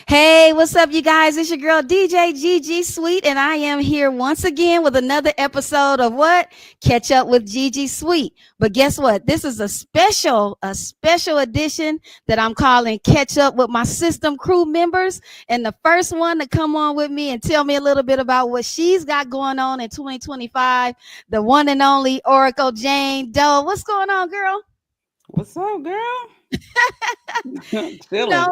Hey, what's up, you guys? It's your girl DJ JijiSweet, and I am here once again with another episode of what? Catch Up with JijiSweet. But guess what? This is a special edition that I'm calling Catch Up with my system crew members. And the first one to come on with me and tell me a little bit about what she's got going on in 2025, the one and only Oracle Jayne Doe. What's going on, girl? What's up, girl? You know, Chilling.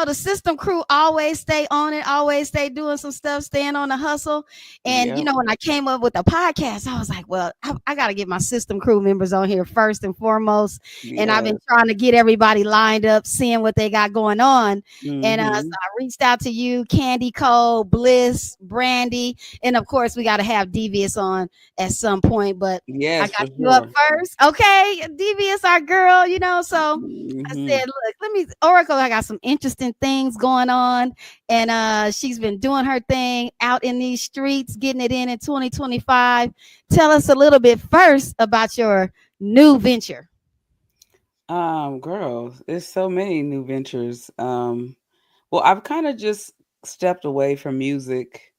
the system crew always stay on it, always stay doing some stuff, staying on the hustle. And, Yep. when I came up with the podcast, I was like, well, I got to get my system crew members on here first and foremost. And I've been Yes. trying to get everybody lined up, seeing what they got going on. And so Mm-hmm. I reached out to you, Candy Cole, Bliss, Brandy. And of course, we got to have Devious on at some point. But I Yes, got for you up sure. first. Okay. Devious, our girl, so. I Mm-hmm. said, look, Oracle, I got some interesting things going on. And she's been doing her thing out in these streets, getting it in 2025. Tell us a little bit first about your new venture. Girl, there's so many new ventures. Well, I've kind of just stepped away from music,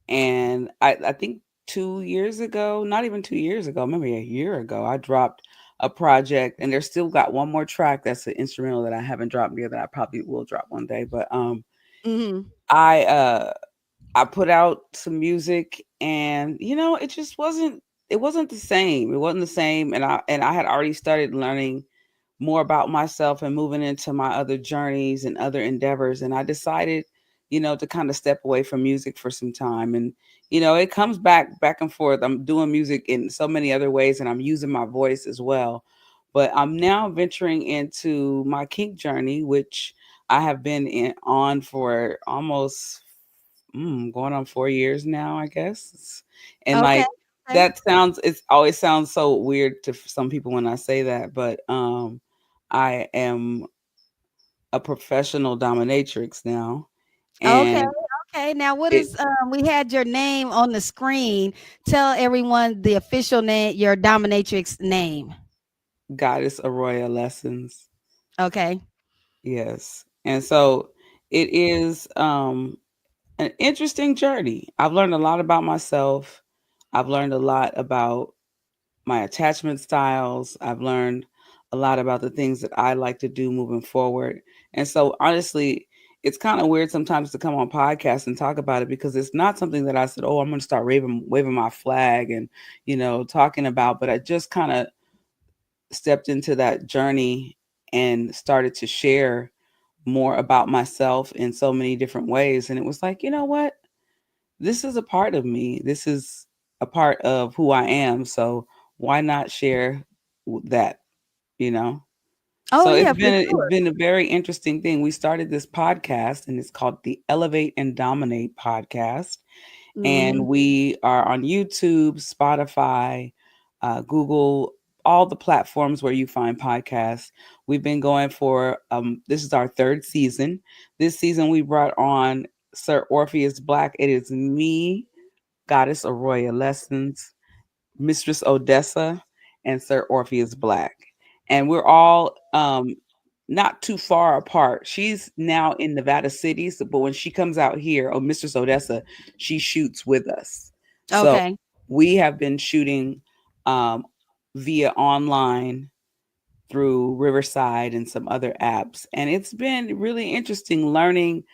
and I think 2 years ago, not even 2 years ago, maybe a year ago, I dropped a project, and there's still got one more track that's an instrumental that I haven't dropped yet that I probably will drop one day. But Hmm. I I put out some music, and it just wasn't the same. It wasn't the same, and I had already started learning more about myself and moving into my other journeys and other endeavors, and I decided to kind of step away from music for some time. And it comes back and forth. I'm doing music in so many other ways, and I'm using my voice as well. But I'm now venturing into my kink journey, which I have been on for almost going on 4 years now, I guess. And Okay. like Okay. that sounds, it always sounds so weird to some people when I say that, but I am a professional dominatrix now, Okay. and Okay. Now, what it is, we had your name on the screen. Tell everyone the official name, your dominatrix name. Goddess Arroya lessons. Okay. Yes. And so it is an interesting journey. I've learned a lot about myself. I've learned a lot about my attachment styles. I've learned a lot about the things that I like to do moving forward. And so honestly, it's kind of weird sometimes to come on podcasts and talk about it because it's not something that I said, "Oh, I'm going to start waving my flag and, talking about," but I just kind of stepped into that journey and started to share more about myself in so many different ways. And it was like, you know what? This is a part of me. This is a part of who I am. So why not share that, you know? Oh, So yeah, for it's sure. been a very interesting thing. We started this podcast, and it's called the Elevate and Dominate podcast, and Hmm. we are on YouTube, Spotify, Google, all the platforms where you find podcasts. We've been going for this is our third season. This season we brought on Sir Orpheus Black. It is me, Goddess Arroya Lessons, Mistress Odessa, and Sir Orpheus Black. And we're all not too far apart. She's now in Nevada City, so, but when she comes out here, oh, Mistress Odessa, she shoots with us. So Okay. we have been shooting um, via online through Riverside and some other apps. And it's been really interesting learning.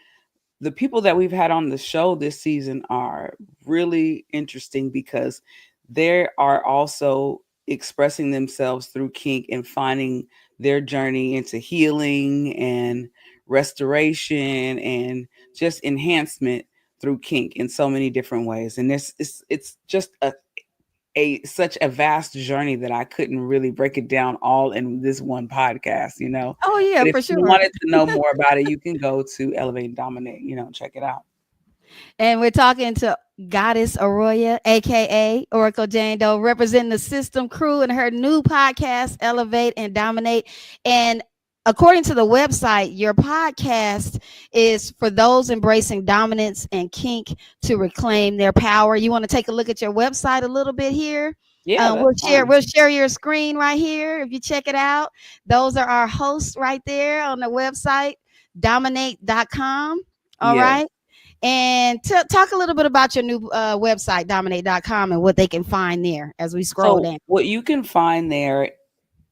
The people that we've had on the show this season are really interesting because they are also expressing themselves through kink and finding their journey into healing and restoration and just enhancement through kink in so many different ways. And it's just a such a vast journey that I couldn't really break it down all in this one podcast, you know. Oh, yeah, But if for you sure. wanted to know more about it, you can go to Elevate and Dominate, check it out. And we're talking to Goddess Arroya, aka Oracle Jayne Doe, representing the system crew and her new podcast, Elevate and Dominate. And according to the website, your podcast is for those embracing dominance and kink to reclaim their power. You want to take a look at your website a little bit here? Yeah, We'll that's share fine. we'll share your screen right here if you check it out. Those are our hosts right there on the website. dominate.com. All Yes. right. And talk a little bit about your new website, dominate.com, and what they can find there as we scroll So down. what you can find there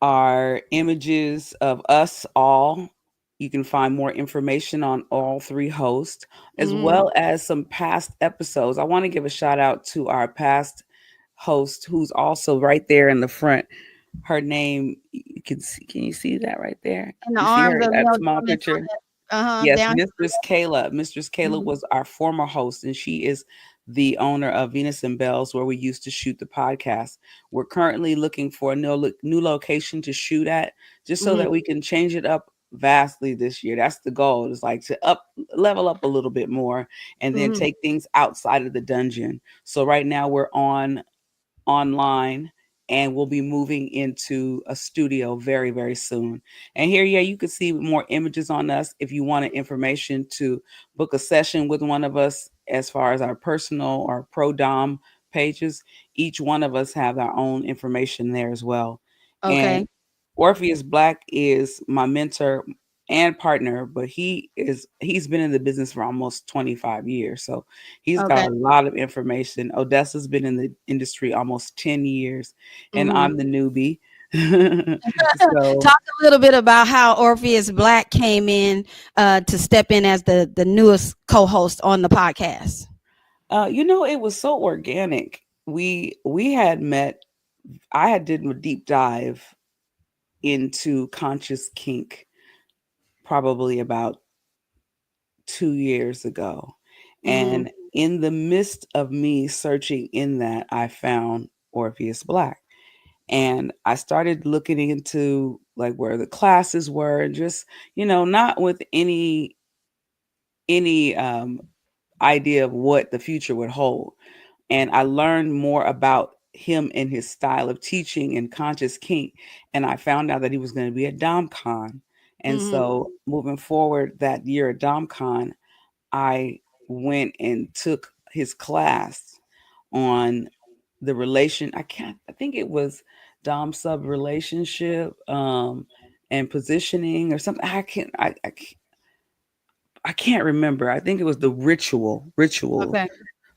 are images of us all. You can find more information on all three hosts, as Mm-hmm. well as some past episodes. I want to give a shout out to our past host, who's also right there in the front. Her name, you can see, can you see that right there? And the You see arms her, of, that small down into picture? it. Uh-huh. Yes, Down. Mistress Kayla. Mistress Kayla Mm-hmm. was our former host, and she is the owner of Venus and Bells, where we used to shoot the podcast. We're currently looking for a new location to shoot at, just so Mm-hmm. that we can change it up vastly this year. That's the goal. Is like to level up a little bit more, and then Mm-hmm. take things outside of the dungeon. So right now we're on online, and we'll be moving into a studio very, very soon. And here, yeah, you can see more images on us if you wanted information to book a session with one of us as far as our personal or pro dom pages. Each one of us have our own information there as well. And Okay. Orpheus Black is my mentor and partner, but he's been in the business for almost 25 years. So he's got Okay. a lot of information. Odessa's been in the industry almost 10 years, and Mm-hmm. I'm the newbie. So, Talk a little bit about how Orpheus Black came in to step in as the newest co-host on the podcast. it was so organic. We had met. I had did a deep dive into conscious kink probably about 2 years ago. Mm-hmm. And in the midst of me searching in that, I found Orpheus Black. And I started looking into like where the classes were, and just, not with any idea of what the future would hold. And I learned more about him and his style of teaching and conscious kink. And I found out that he was going to be at DomCon. And Mm-hmm. so moving forward that year at DomCon, I went and took his class on the relation. I think it was Dom sub relationship, and positioning or something. I can't remember. I think it was the ritual Okay.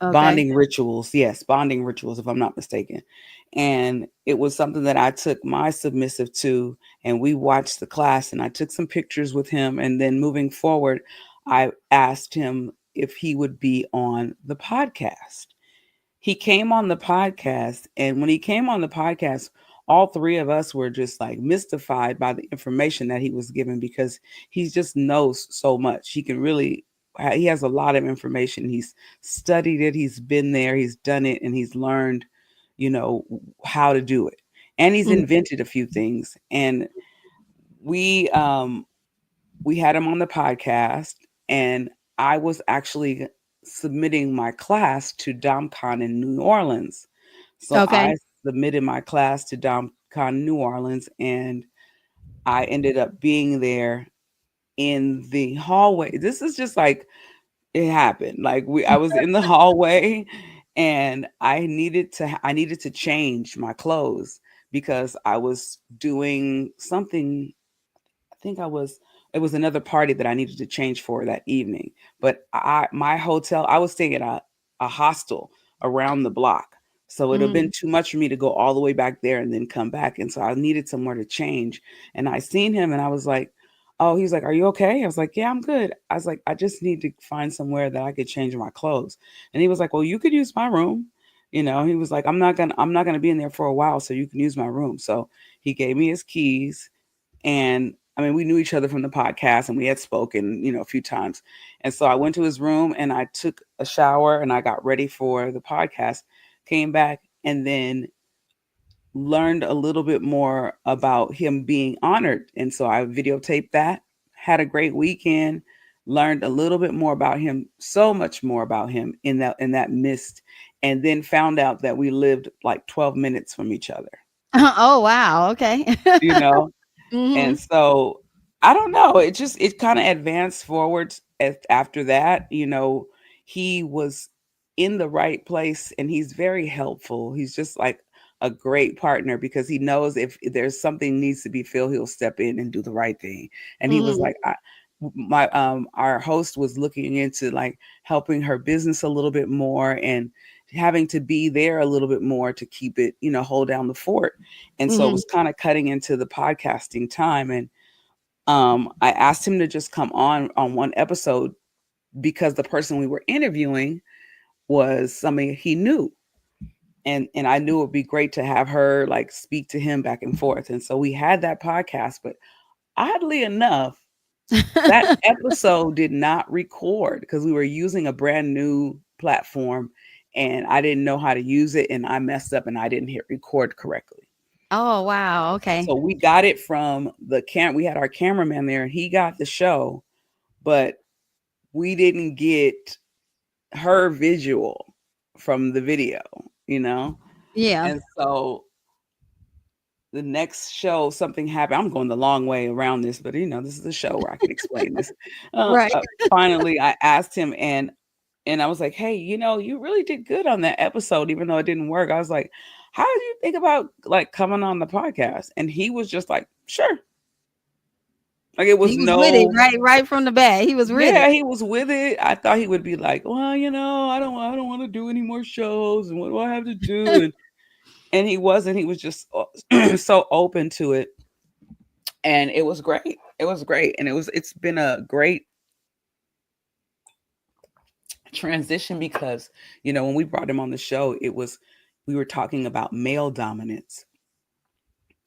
Okay. bonding rituals. Yes, bonding rituals, if I'm not mistaken. And it was something that I took my submissive to, and we watched the class, and I took some pictures with him. And then moving forward, I asked him if he would be on the podcast. He came on the podcast, and when he came on the podcast, all three of us were just like mystified by the information that he was given, because he just knows so much. He has a lot of information. He's studied it, he's been there, he's done it, and he's learned, you know, how to do it. And he's Mm. invented a few things. And we um we had him on the podcast, and I was actually submitting my class to DomCon in New Orleans. So Okay. I submitted my class to DomCon New Orleans, and I ended up being there in the hallway. This is just like it happened. Like I was in the hallway, and I needed to change my clothes because I was doing something. I think it was another party that I needed to change for that evening. But my hotel, I was staying at a hostel around the block. So it would have Mm-hmm. been too much for me to go all the way back there and then come back. And so I needed somewhere to change. And I seen him, and I was like, oh, he's like, are you okay? I was like, yeah, I'm good. I was like, I just need to find somewhere that I could change my clothes. And he was like, well, you could use my room. He was like, I'm not gonna be in there for a while, so you can use my room. So he gave me his keys, and I mean, we knew each other from the podcast, and we had spoken, a few times. And so I went to his room, and I took a shower, and I got ready for the podcast, came back, and then learned a little bit more about him being honored. And so I videotaped that, had a great weekend, learned a little bit more about him, so much more about him in that mist, and then found out that we lived like 12 minutes from each other, Oh wow. Okay. you know? Mm-hmm. And so I don't know. It kind of advanced forward after that. He was in the right place, and he's very helpful. He's just like a great partner, because he knows if there's something needs to be filled, he'll step in and do the right thing. And he was Mm-hmm. like, my our host was looking into like helping her business a little bit more and having to be there a little bit more to keep it, hold down the fort. And so it Hmm. was kind of cutting into the podcasting time. And I asked him to just come on one episode because the person we were interviewing was somebody he knew. And I knew it would be great to have her like speak to him back and forth. And so we had that podcast, but oddly enough, that episode did not record because we were using a brand new platform and I didn't know how to use it and I messed up and I didn't hit record correctly. Oh, wow. Okay. So we got it from we had our cameraman there and he got the show, but we didn't get her visual from the video, you know? Yeah. And so the next show, something happened. I'm going the long way around this, but this is a show where I can explain this. Right. Finally, I asked him, and I was like, "Hey, you really did good on that episode, even though it didn't work." I was like, "How did you think about like coming on the podcast?" And he was just like, "Sure." Like it was He was with it no, right from the bat. He was with yeah, it. he was with it. I thought he would be like, "Well, I don't want to do any more shows, and what do I have to do?" And he wasn't. He was just so open to it, and it was great. It was great, and it's been a great transition because when we brought him on the show, we were talking about male dominance,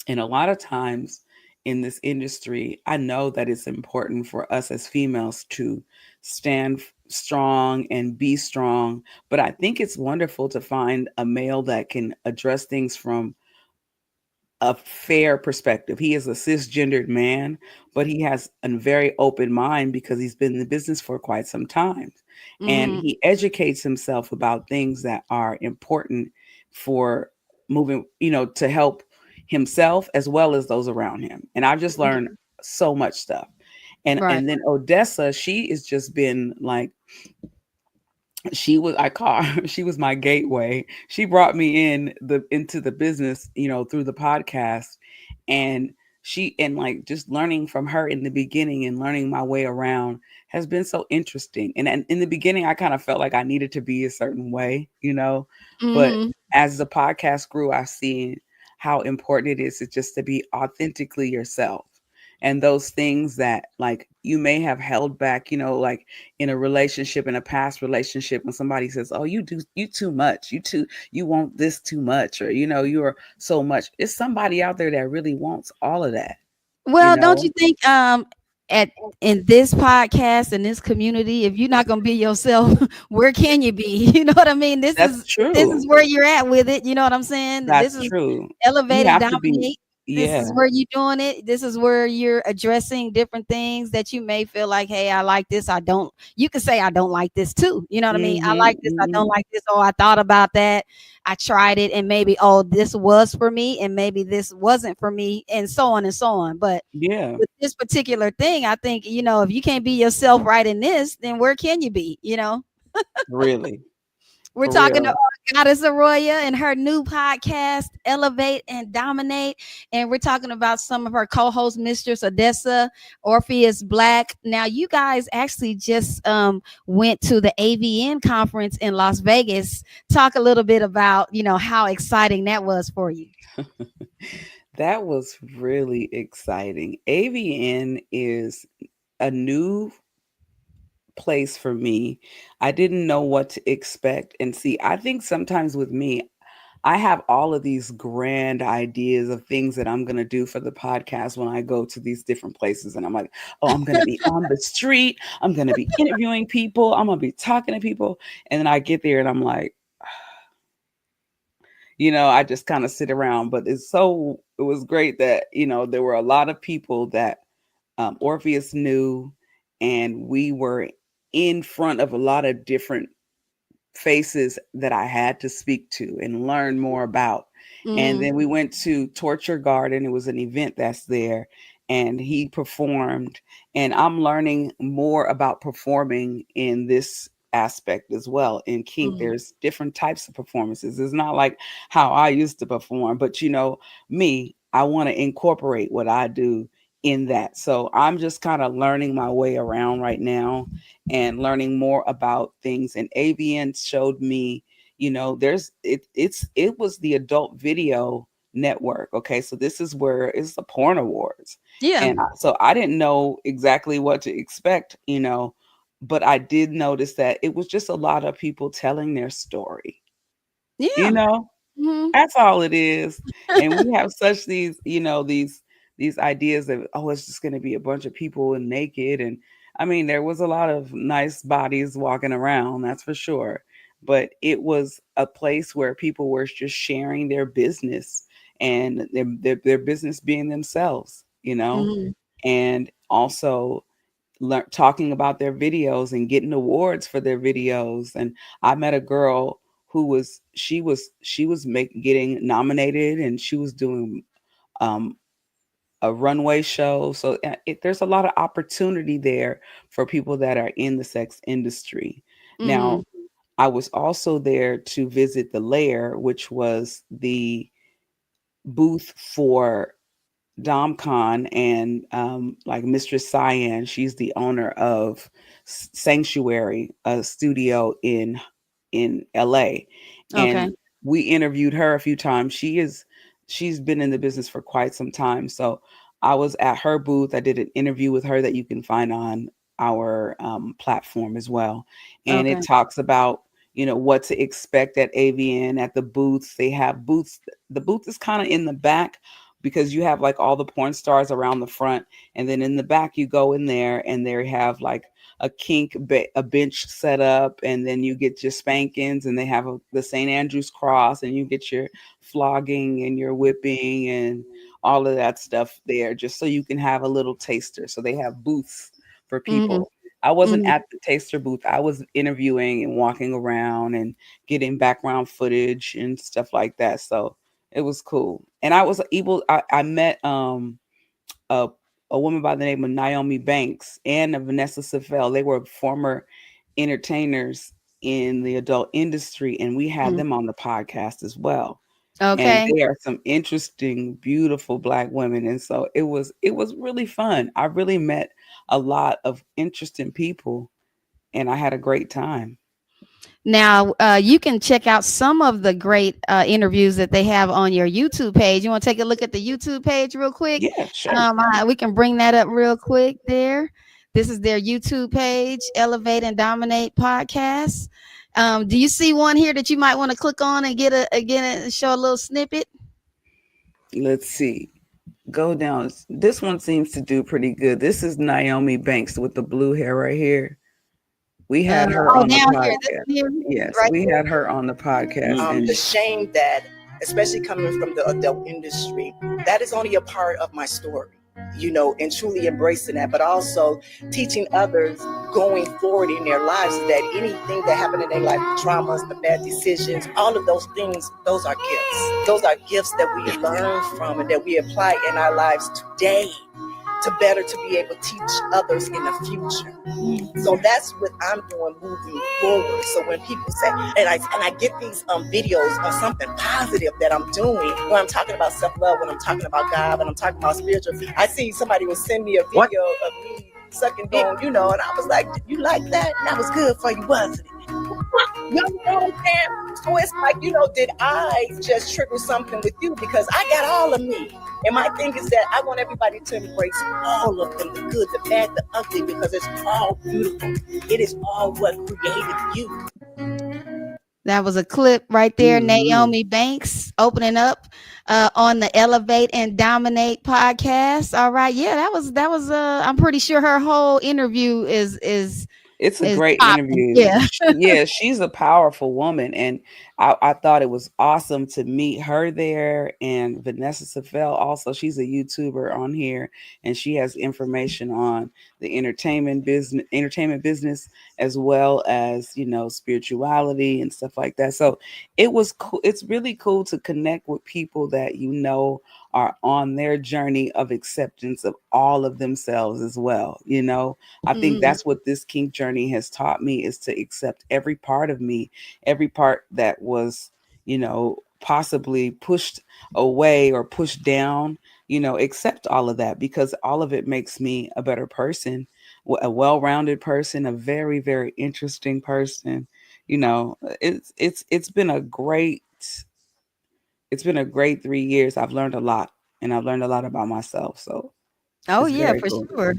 and a lot of times in this industry, I know that it's important for us as females to stand strong and be strong, but I think it's wonderful to find a male that can address things from a fair perspective. He is a cisgendered man, but he has a very open mind because he's been in the business for quite some time. And Hmm. he educates himself about things that are important for moving, to help himself as well as those around him. And I've just learned so much stuff. And Right. and then Odessa, she has just been like I call her, she was my gateway. She brought me into the business, through the podcast. And like just learning from her in the beginning and learning my way around has been so interesting. And in the beginning, I kind of felt like I needed to be a certain way. But Hmm. as the podcast grew, I've seen how important it is to just to be authentically yourself. And those things that like you may have held back, like in a relationship, in a past relationship, when somebody says, "Oh, you too much, you want this too much," or you're so much. It's somebody out there that really wants all of that, you Well, don't know. you think at in this podcast, in this community, if you're not gonna be yourself, where can you be? You know what I mean? This That's is this true. is where you're at with it. You know what I'm saying? This That's is true. You elevate and have to be, dominate. This is yeah, where you're doing it. This is where you're addressing different things that you may feel like, hey, I like this. I don't. You can say I don't like this too. You know what I mean? I hmm like this. I don't hmm like this. Oh, I thought about that. I tried it, and maybe this was for me, and maybe this wasn't for me, and so on and so on. But yeah, with this particular thing, I think if you can't be yourself right in this, then where can you be? really, We're for talking to real. Goddess Arroya and her new podcast, Elevate and Dominate. And we're talking about some of her co-hosts, Mistress Odessa, Orpheus Black. Now, you guys actually just went to the AVN conference in Las Vegas. Talk a little bit about, how exciting that was for you. That was really exciting. AVN is a new place for me. I didn't know what to expect. And see, I think sometimes with me, I have all of these grand ideas of things that I'm going to do for the podcast when I go to these different places. And I'm like, oh, I'm going to be on the street. I'm going to be interviewing people. I'm going to be talking to people. And then I get there and I'm like, I just kind of sit around. But it was great that, there were a lot of people that Orpheus knew, and we were in front of a lot of different faces that I had to speak to and learn more about. And Mm-hmm. then we went to Torture Garden. It was an event that's there, and he performed. And I'm learning more about performing in this aspect as well. In kink, Mm-hmm. there's different types of performances. It's not like how I used to perform, but me, I want to incorporate what I do in that. So I'm just kind of learning my way around right now and learning more about things. And AVN showed me, it was the adult video network. Okay. So this is where it's the porn awards. Yeah. And so I didn't know exactly what to expect, but I did notice that it was just a lot of people telling their story, you Yeah. know, Hmm. that's all it is. And we have such these ideas that, oh, it's just going to be a bunch of people and naked. And I mean, there was a lot of nice bodies walking around, that's for sure. But it was a place where people were just sharing their business and their business being themselves, Hmm. and also talking about their videos and getting awards for their videos. And I met a girl who was getting nominated, and she was doing um, a runway show. So there's a lot of opportunity there for people that are in the sex industry. Hmm. Now, I was also there to visit the Lair, which was the booth for DomCon, and like Mistress Cyan, she's the owner of Sanctuary, a studio in LA. Okay. And we interviewed her a few times. She's been in the business for quite some time. So I was at her booth. I did an interview with her that you can find on our platform as well. And Okay. it talks about, what to expect at AVN at the booths. They have booths. The booth is kind of in the back because you have like all the porn stars around the front, and then in the back you go in there and they have like a bench set up, and then you get your spankings, and they have the St. Andrew's cross, and you get your flogging and your whipping and all of that stuff there, just so you can have a little taster. So they have booths for Hmm. people. I wasn't Hmm. at the taster booth. I was interviewing and walking around and getting background footage and stuff like that. So it was cool. And I was able, I met a a woman by the name of Naomi Banks and Vanessa Safel. They were former entertainers in the adult industry, and we had them on the podcast as well. And Okay. they are some interesting, beautiful Black women. And so it was really fun. I really met a lot of interesting people, and I had a great time. Now, you can check out some of the great interviews that they have on your YouTube page. You want to take a look at the YouTube page real quick? Yeah, sure. We can bring that up real quick there. This is their YouTube page, Elevate and Dominate Podcast. Do you see one here that you might want to click on and get again show a little snippet? Let's see. Go down. This one seems to do pretty good. This is Naomi Banks with the blue hair right here. We had her Oh, on the down here, this podcast. one here, Yes, right we there. had her on the podcast, and The shame that, especially coming from the adult industry, that is only a part of my story, and truly embracing that, but also teaching others going forward in their lives that anything that happened in their life, the traumas, the bad decisions, all of those things, those are gifts. Those are gifts that we learn from and that we apply in our lives today to better to be able to teach others in the future. So that's what I'm doing moving forward. So when people say, and I get these videos on something positive that I'm doing, when I'm talking about self-love, when I'm talking about God, when I'm talking about spiritual, I see somebody will send me a video of me sucking dick, and I was like, you like that? That was good for you, wasn't it? You know what I'm saying? So it's like, did I just trigger something with you? Because I got all of me. And my thing is that I want everybody to embrace all of them, the good, the bad, the ugly, because it's all beautiful. It is all what created you. That was a clip right there. mhm. Naomi Banks opening up on the Elevate and Dominate podcast. All right, yeah, that was. I'm pretty sure her whole interview It's a is great popping. interview. Yeah. Yeah, she's a powerful woman, and I thought it was awesome to meet her there. And Vanessa Safel, also, she's a YouTuber on here, and she has information on the entertainment business, as well as spirituality and stuff like that. So it was cool. It's really cool to connect with people that are on their journey of acceptance of all of themselves as well. I think Mhm. that's what this kink journey has taught me, is to accept every part of me, every part that was, possibly pushed away or pushed down. accept all of that, because all of it makes me a better person, a well-rounded person, a very, very interesting person. It's been a great, 3 years. I've learned a lot, and I've learned a lot about myself. So Oh it's yeah, very for cool. sure.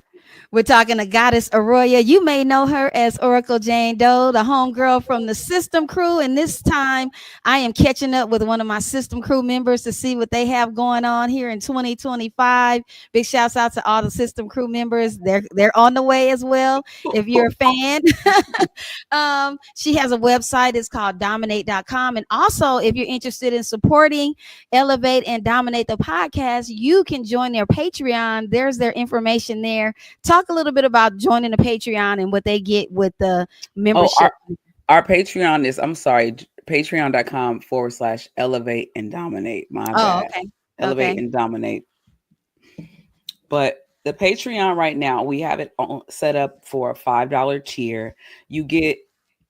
We're talking to Goddess Arroya. You may know her as Oracle Jayne Doe, the homegirl from the System Crew. And this time, I am catching up with one of my System Crew members to see what they have going on here in 2025. Big shouts out to all the System Crew members. They're on the way as well. If you're a fan, she has a website. It's called dominate.com. And also, if you're interested in supporting Elevate and Dominate the podcast, you can join their Patreon. There's their information there. Talk a little bit about joining the Patreon and what they get with the Oh, membership. our Patreon is, I'm sorry, patreon.com/elevate and dominate. My Oh, bad. okay. Elevate Okay. and dominate. But the Patreon right now, we have it set up for a $5 tier. You get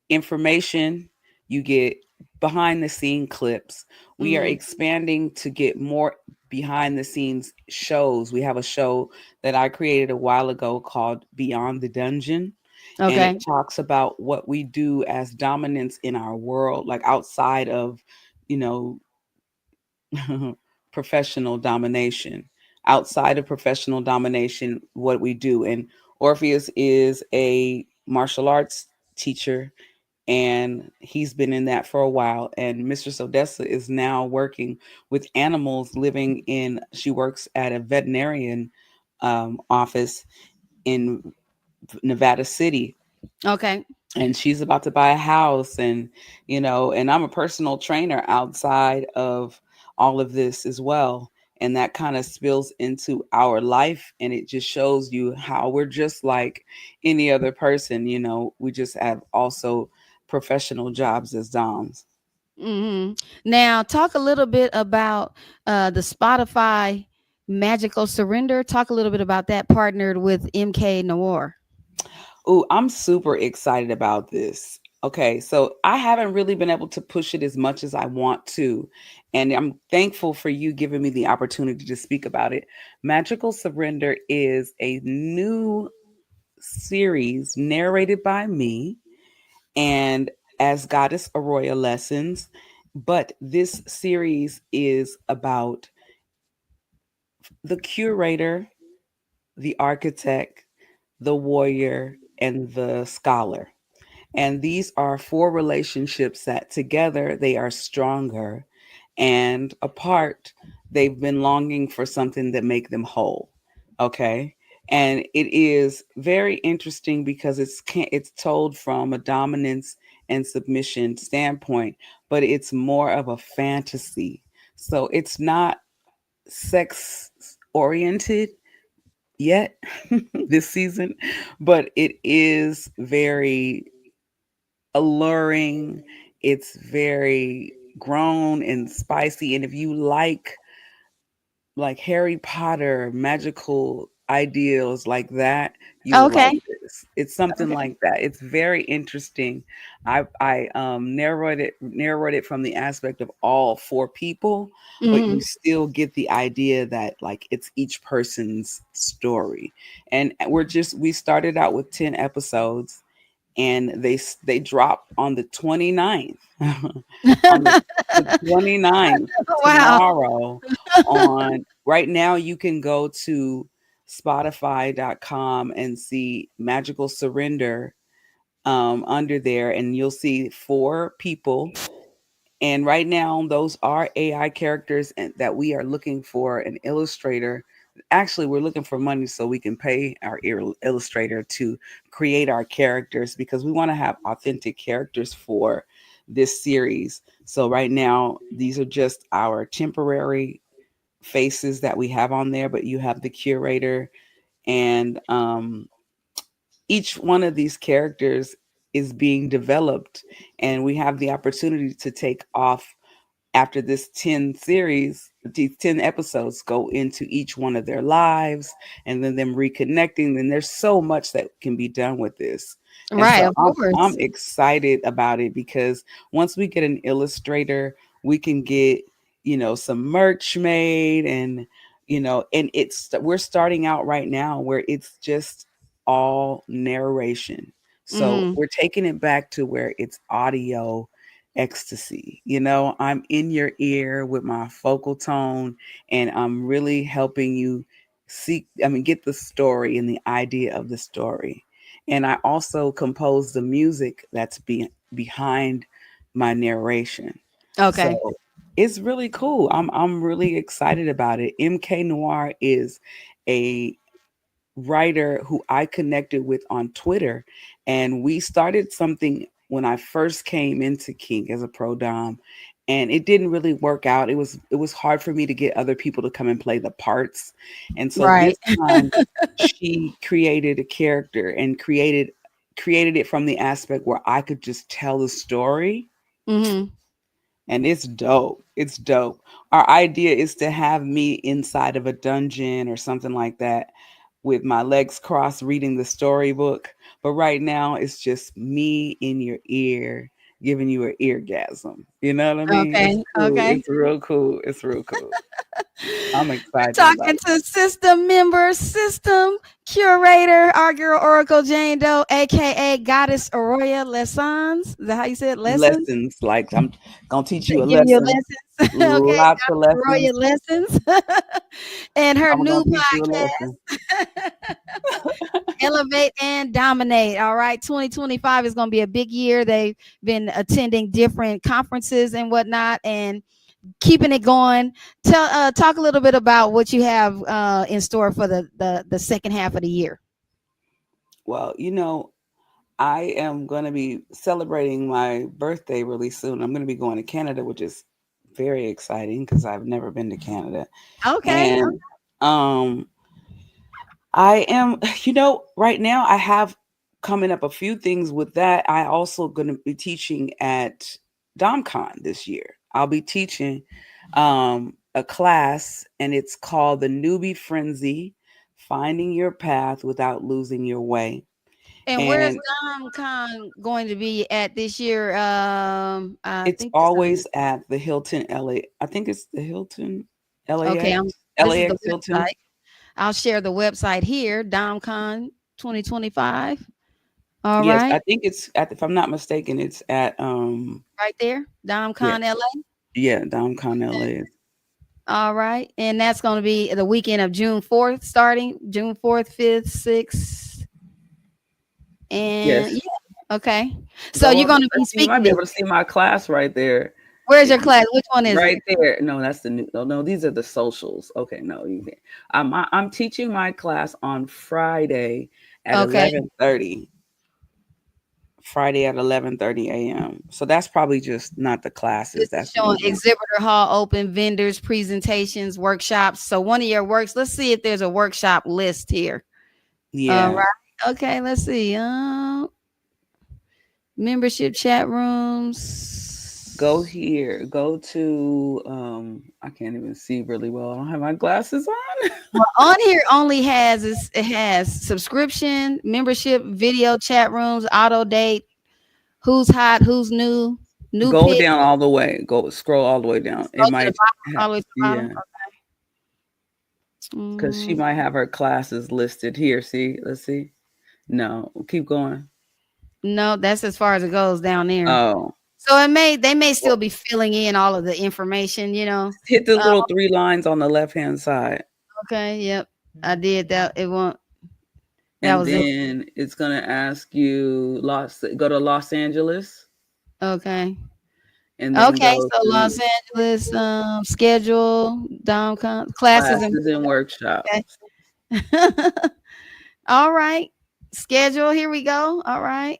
information, you get behind the scene clips. We are expanding to get more behind the scenes shows. We have a show that I created a while ago called Beyond the Dungeon, and Okay. it talks about what we do as dominants in our world, like outside of, you know, professional domination. Outside of professional domination, what we do. And Orpheus is a martial arts teacher, and he's been in that for a while. And Mistress Odessa is now working with animals, she works at a veterinarian office in Nevada City, Okay. and she's about to buy a house. And I'm a personal trainer outside of all of this as well. And that kind of spills into our life, and it just shows you how we're just like any other person. We just have also professional jobs as doms. Now, talk a little bit about the Spotify Magical Surrender. Talk a little bit about that, partnered with MK Noir. Oh, I'm super excited about this. Okay, so I haven't really been able to push it as much as I want to. And I'm thankful for you giving me the opportunity to speak about it. Magical Surrender is a new series narrated by me and as Goddess Arroya Lessons. But this series is about the curator, the architect, the warrior, and the scholar. And these are four relationships that together they are stronger, and apart they've been longing for something that make them whole. Okay. And it is very interesting because it's told from a dominance and submission standpoint, but it's more of a fantasy. So it's not sex oriented yet this season, but it is very alluring. It's very grown and spicy. And if you like Harry Potter, magical ideals like that, you will like Okay. this. It's something Okay. like that. It's very interesting. I narrate it from the aspect of all four people, but you hmm still get the idea that like it's each person's story. And we started out with 10 episodes, and they drop on the 29th. On the 29th, Wow. tomorrow. On right now, you can go to spotify.com and see Magical Surrender under there, and you'll see four people. And right now, those are AI characters, and that we are looking for an illustrator. Actually, we're looking for money so we can pay our illustrator to create our characters, because we want to have authentic characters for this series. So right now, these are just our temporary faces that we have on there, but you have the curator, and each one of these characters is being developed, and we have the opportunity to take off after this 10 series. These 10 episodes go into each one of their lives, and then them reconnecting. And there's so much that can be done with this. And Right. so Of I'm course. excited about it, because once we get an illustrator, we can get, some merch made, and And we're starting out right now where it's just all narration. So Mm-hmm. we're taking it back to where it's audio ecstasy. I'm in your ear with my focal tone, and I'm really helping you get the story and the idea of the story. And I also compose the music that's behind my narration. So Okay. it's really cool. I'm really excited about it. MK Noir is a writer who I connected with on Twitter, and we started something when I first came into Kink as a pro dom, and it didn't really work out. It was hard for me to get other people to come and play the parts. And so this Right. time she created a character and created it from the aspect where I could just tell the story, Mm-hmm. and it's dope. It's dope. Our idea is to have me inside of a dungeon or something like that with my legs crossed reading the storybook. But right now it's just me in your ear giving you an eargasm. You know what I mean? It's Okay. cool. Okay. It's real cool. It's real cool. I'm We're excited about talking to system member, system curator, our girl Oracle Jayne Doe, aka Goddess Auroya Lessons. Is that how you said lessons? lessons. Like, I'm gonna teach you a Giving you lesson. lessons. Okay, Lots of Goddess lessons. Auroya Lessons. And her I'm new gonna teach you a lesson. podcast, Elevate and Dominate. All right. 2025 is going to be a big year. They've been attending different conferences and whatnot and keeping it going. Talk a little bit about what you have in store for the second half of the year. Well, I am going to be celebrating my birthday really soon. I'm going to be going to Canada, which is very exciting because I've never been to Canada. Okay. And um I am, right now I have coming up a few things with that. I also going to be teaching at DomCon this year. I'll be teaching a class, and it's called the Newbie Frenzy: Finding Your Path Without Losing Your Way. And where's And DomCon going to be at this year? I it's think it's always at the Hilton LA. I think it's the Hilton okay. LAX. This is the LAX Hilton. website. I'll share the website here. DomCon 2025. All Yes, I right. think it's at, if I'm not mistaken, it's at Right there. yeah, DomCon LA. yeah, DomCon LA. All right. And that's going to be the weekend of June 4th, starting June 4th, 5th, 6th. And Yes. yeah. Okay. So Go you're up. going to be You might speaking be this. able to see my class right there. Where's If your you class? Which one is right it? there. No, that's the new. No, these are the socials. Okay, no, you can't. I'm teaching my class on Friday at Okay. 11:30. Friday at 11:30 a.m. So that's probably just not the classes. This is That's the showing event. exhibitor hall open, vendors, presentations, workshops. So one of your works, let's see if there's a workshop list here. All Yeah. right. Okay, let's see. Membership chat Go rooms. here. Go to I can't even see really well. I don't have my glasses on. Well, on here only it has subscription, membership, video chat rooms, auto date, who's hot, who's new Go pick. down all the way. Go scroll all the way down. It Go to the might bottom, all the way to the bottom. yeah, because she Mm, might have her classes listed here. See, let's see. No, keep going. no, that's as far as it goes down there. Oh, So they may well, still be filling in all of the information, hit the Uh, little three lines on the left hand side, okay, yep. I did that. It won't that and was it. then it's gonna ask you go to Los Angeles, Okay. and then Okay, go so Los to Angeles, schedule, classes and classes and okay. workshops. All right. Schedule. Here we go. All right.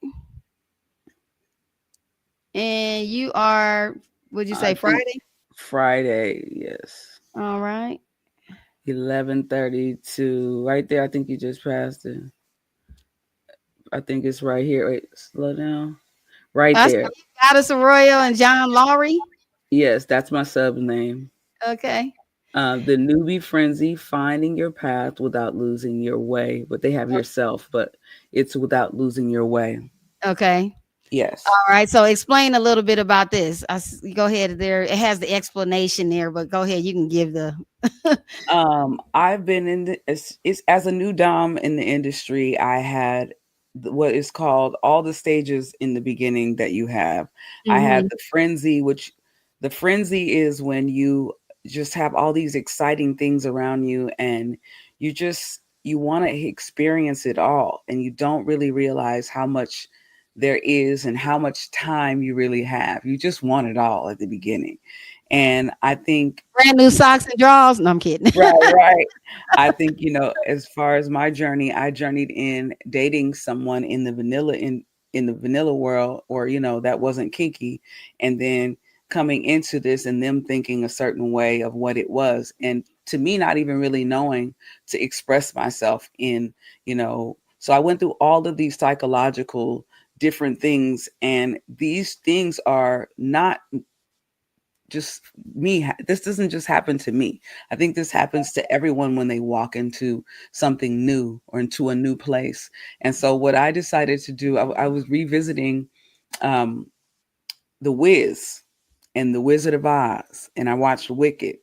And you are, would you I say think Friday? Friday, yes. All right. 11:30 to right there. I think you just passed it. I think it's right here. Wait, slow down. Right That's there. Goddess Arroyo and John Lowry. Yes, that's my sub name. Okay. The Newbie Frenzy: Finding Your Path Without Losing Your Way. But they have yourself, but it's without losing your way. Okay. Yes. All right. So explain a little bit about this. Go ahead. There, it has the explanation there, but go ahead. You can give the. I've been in it's as a new dom in the industry. I had what is called all the stages in the beginning that you have. I had Hmm. the frenzy, which the frenzy is when you just have all these exciting things around you, and you want to experience it all, and you don't really realize how much there is and how much time you really have. You just want it all at the beginning. And I think Brand new socks and drawers. No, I'm kidding. right, right. I think, as far as my journey, I journeyed in dating someone in the vanilla world, or that wasn't kinky, and then coming into this and them thinking a certain way of what it was, and to me not even really knowing to express myself so I went through all of these psychological different things, and these things are not just me. This doesn't just happen to me. I think this happens to everyone when they walk into something new or into a new place. And so what I decided to do, I was revisiting um, The Wiz and The Wizard of Oz, and I watched Wicked,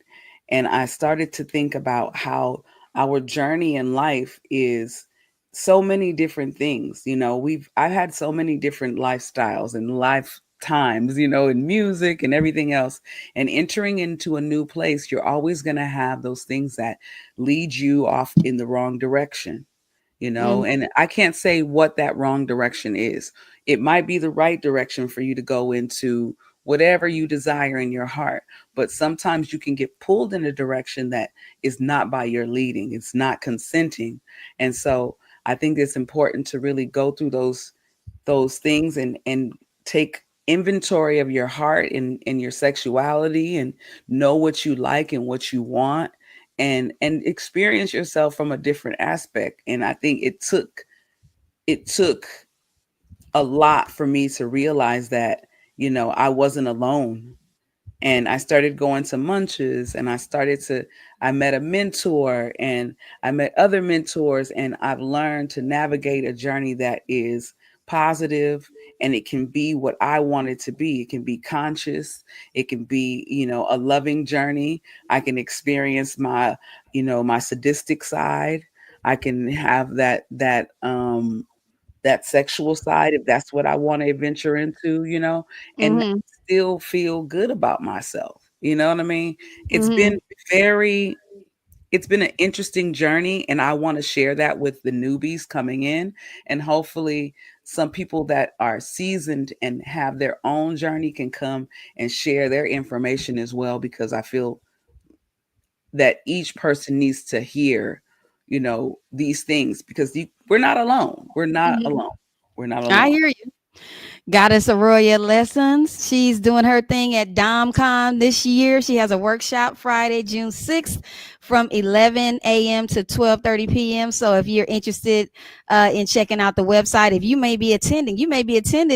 and I started to think about how our journey in life is so many different things. I've had so many different lifestyles and lifetimes, in music and everything else. And entering into a new place, you're always going to have those things that lead you off in the wrong direction. Mhm. And I can't say what that wrong direction is. It might be the right direction for you to go into whatever you desire in your heart, but sometimes you can get pulled in a direction that is not by your leading, it's not consenting. And so I think it's important to really go through those things and take inventory of your heart and your sexuality, and know what you like and what you want, and experience yourself from a different aspect. And I think it took a lot for me to realize that I wasn't alone. And I started going to munches, and I met a mentor, and I met other mentors, and I've learned to navigate a journey that is positive, and it can be what I want it to be. It can be conscious, it can be, a loving journey. I can experience my sadistic side. I can have that sexual side if that's what I want to venture into, and Mhm. still feel good about myself. You know what I mean? It's Mhm. been very it's been an interesting journey, and I want to share that with the newbies coming in, and hopefully some people that are seasoned and have their own journey can come and share their information as well, because I feel that each person needs to hear these things, because we're not alone. We're not Mhm. alone. We're not I alone. hear you. Goddess Aurora Lessons. She's doing her thing at DomCon this year. She has a workshop Friday, June 6th from 11 a.m. to 12:30 p.m. So if you're interested in checking out the website, if you may be attending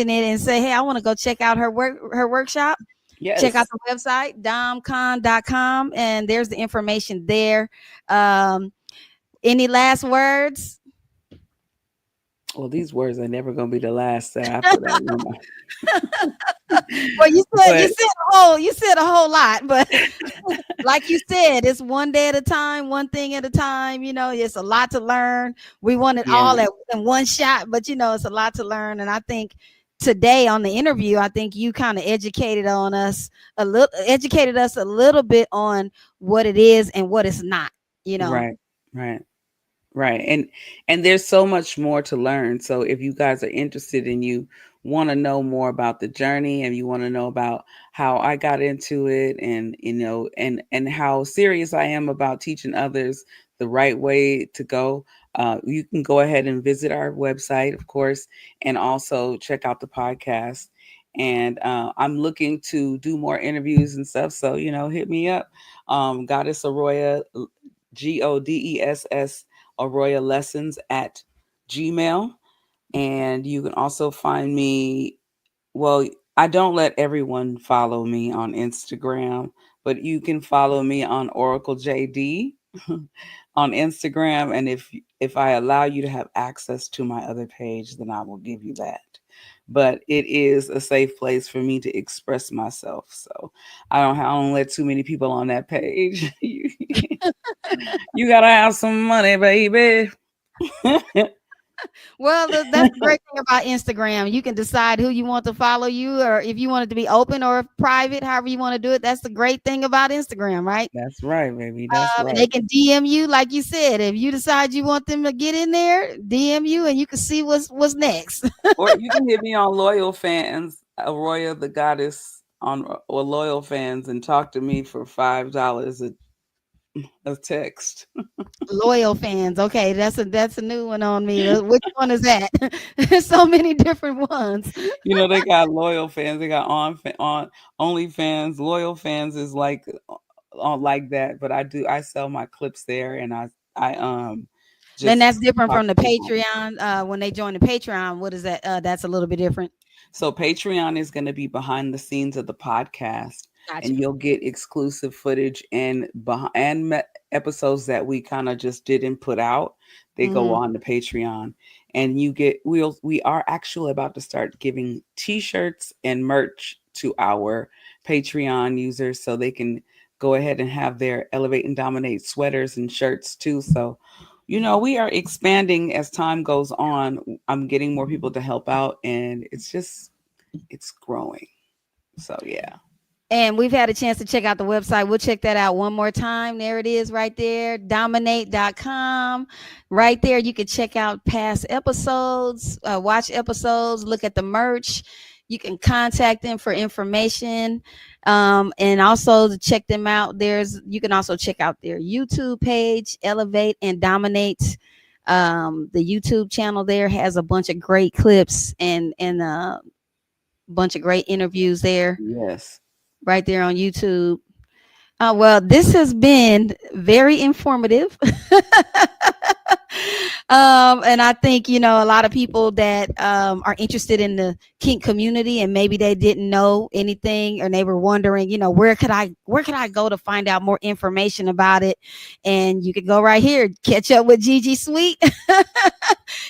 it and say, hey, I want to go check out her workshop. Check out Yes. the website, domcon.com, and there's the information there. Um, any last words? Well, these words are never going to be the last after that one. Well, you said But you said a whole lot, but like you said, it's one day at a time, one thing at a time. It's a lot to learn. We want it yeah, all in one shot, but it's a lot to learn. And I think today on the interview, I think you kind of educated us a little bit on what it is and what it's not. You know. right, right. Right. And there's so much more to learn. So if you guys are interested and you want to know more about the journey, and you want to know about how I got into it, and and how serious I am about teaching others the right way to go, you can go ahead and visit our website, of course, and also check out the podcast. And I'm looking to do more interviews and stuff. So, hit me up. Goddess Arroya, Godess Arroya Lessons at Gmail. And you can also find me. Well, I don't let everyone follow me on Instagram, but you can follow me on Oracle JD on Instagram. And if I allow you to have access to my other page, then I will give you that. but it is a safe place for me to express myself. So I don't let too many people on that page. You gotta have some money, baby. Well, that's the great thing about Instagram. You can decide who you want to follow you, or if you want it to be open or private, however you want to do it. That's the great thing about Instagram, right? That's right, baby. That's And they right. can DM you, like you said. If you decide you want them to get in there, DM you, and you can see what's next. Or you can hit me on Loyal Fans, Aroya the Goddess on or Loyal Fans, and talk to me for $5 a text. Loyal fans. Okay, that's a new one on me. Which one is that? There's so many different ones. You know, they got Loyal Fans, they got on OnlyFans. Loyal Fans is like on like that, but I sell my clips there, and I Then just that's different talk from to the people. Patreon. When they join the Patreon, what is that? That's a little bit different. So Patreon is going to be behind the scenes of the podcast, Gotcha. and you'll get exclusive footage and episodes that we kind of just didn't put out. They go Hmm. on the Patreon, and we are actually about to start giving T-shirts and merch to our Patreon users, so they can go ahead and have their Elevate and Dominate sweaters and shirts too. So we are expanding as time goes on. I'm getting more people to help out, and it's growing. So yeah. And we've had a chance to check out the website. We'll check that out one more time. There it is right there, dominate.com. Right there, you can check out past episodes, watch episodes, look at the merch. You can contact them for information. And also to check them out, you can also check out their YouTube page, Elevate and Dominate. The YouTube channel there has a bunch of great clips and a bunch of great interviews there Yes. right there on YouTube. Well, this has been very informative. And I think, a lot of people that are interested in the kink community and maybe they didn't know anything or they were wondering, where could I go to find out more information about it? And you could go right here, catch up with JijiSweet.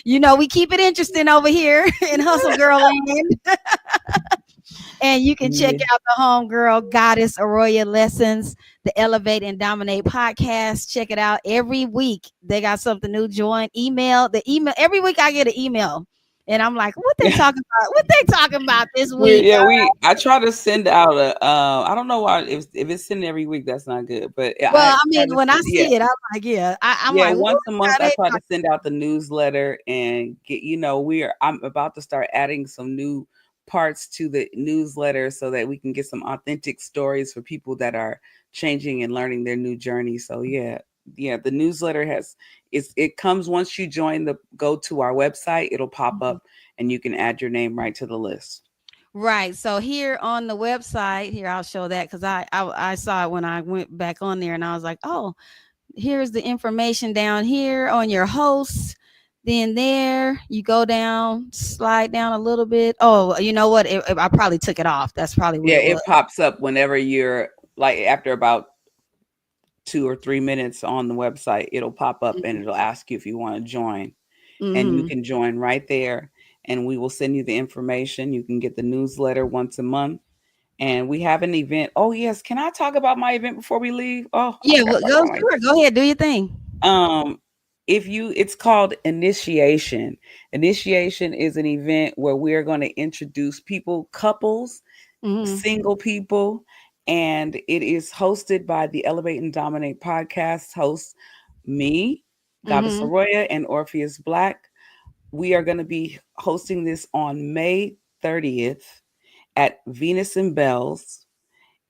We keep it interesting over here in Hustle Girl Land. And you can check Yeah. out the Homegirl Goddess Aroya Lessons, the Elevate and Dominate podcast. Check it out every week. They got something new. Join the email. Every week I get an email. And I'm like, what they Yeah. talking about? What they talking about this We week? yeah, we I try to send out a I don't know why if it's sent every week, that's not good. But Well, I I try mean, to when I yeah. see it, I'm like, yeah. I'm Yeah, like, what once a month are I they try to talking? send out the newsletter and I'm about to start adding some new parts to the newsletter so that we can get some authentic stories for people that are changing and learning their new journey. So yeah, the newsletter it comes once you go to our website, it'll pop Mhm. up and you can add your name right to the list. Right. So here on the website, here I'll show that because I saw it when I went back on there and I was like, oh, here's the information down here on your hosts. Then there you go down, slide down a little bit. Oh, you know what? I probably took it off. That's probably what Yeah, it was. it pops up whenever you're like after about 2 or 3 minutes on the website, it'll pop up and it'll ask you if you want to join. And you Mm-hmm. can join right there, and we will send you the information. You can get the newsletter once a month. And we have an event. Oh, yes. Can I talk about my event before we leave? Oh, I Yeah, forgot well, to talk go about my sure. Go ahead, do your thing. um it's called Initiation. Initiation is an event where we're going to introduce couples, Mm-hmm. single people, and it is hosted by the Elevate and Dominate podcast host, me, Goddess Mm-hmm. Aroya, and Orpheus Black. We are going to be hosting this on May 30th at Venus and Bells. Is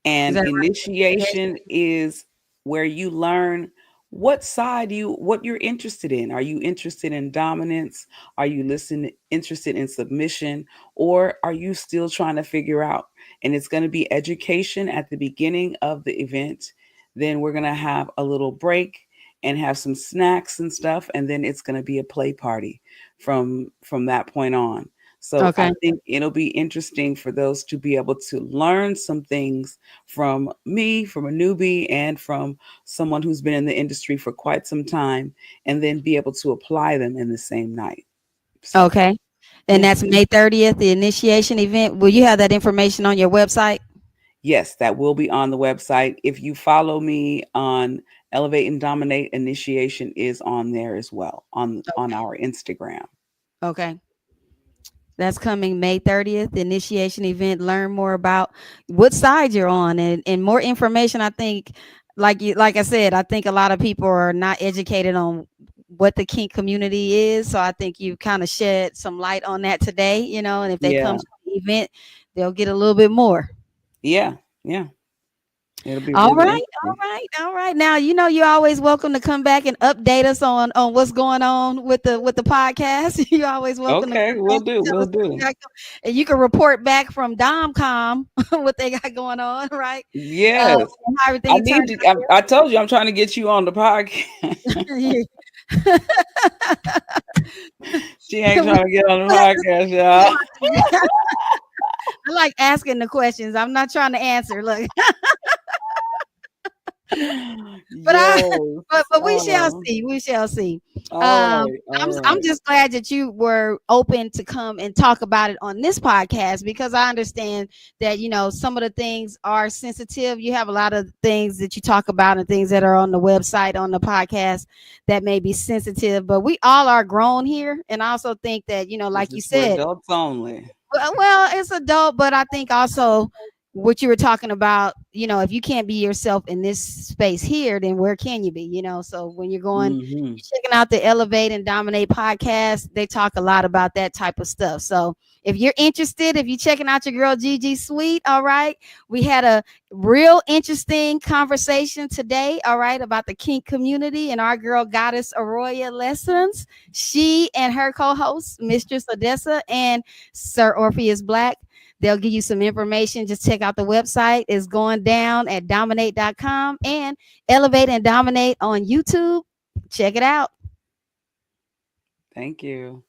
And that right? initiation is where you learn what you're interested in. Are you interested in dominance? Are you interested in submission? Or are you still trying to figure out? And it's going to be education at the beginning of the event. Then we're going to have a little break and have some snacks and stuff. And then it's going to be a play party from that point on. So I Okay. think it'll be interesting for those to be able to learn some things from me, from a newbie, and from someone who's been in the industry for quite some time, and then be able to apply them in the same night. So Okay. And that's May 30th, the initiation event. Will you have that information on your website? Yes, that will be on the website. If you follow me on Elevate and Dominate, initiation is on there as well on our Instagram. Okay. That's coming May 30th, the initiation event. Learn more about what side you're on and more information. I think, like I said, I think a lot of people are not educated on what the kink community is. So I think you kind of shed some light on that today, and if they come to the event, they'll get a little bit more. Yeah. It'll be All really right, all right. Now you're always welcome to come back and update us on what's going on with the podcast. You're always welcome. Okay, to we'll do. And you can report back from DomCon what they got going on, right? Yes. How everything I told you I'm trying to get you on the podcast. She ain't trying to get on the podcast, y'all. I like asking the questions. I'm not trying to answer. Look. But we shall see. We shall see. I'm just glad that you were open to come and talk about it on this podcast, because I understand that some of the things are sensitive. You have a lot of things that you talk about and things that are on the website, on the podcast, that may be sensitive, but we all are grown here. And I also think that like you said, adults only. Well, it's adult, but I think also what you were talking about, if you can't be yourself in this space here, then where can you be? So when you're going, you're checking out the Elevate and Dominate podcast, they talk a lot about that type of stuff. So if you're interested, if you're checking out your girl JijiSweet, all right, we had a real interesting conversation today, all right, about the kink community and our girl Goddess Arroya Lessons. She and her co-host, Mistress Odessa and Sir Orpheus Black, they'll give you some information. Just check out the website. It's going down at dominate.com and Elevate and Dominate on YouTube. Check it out. Thank you.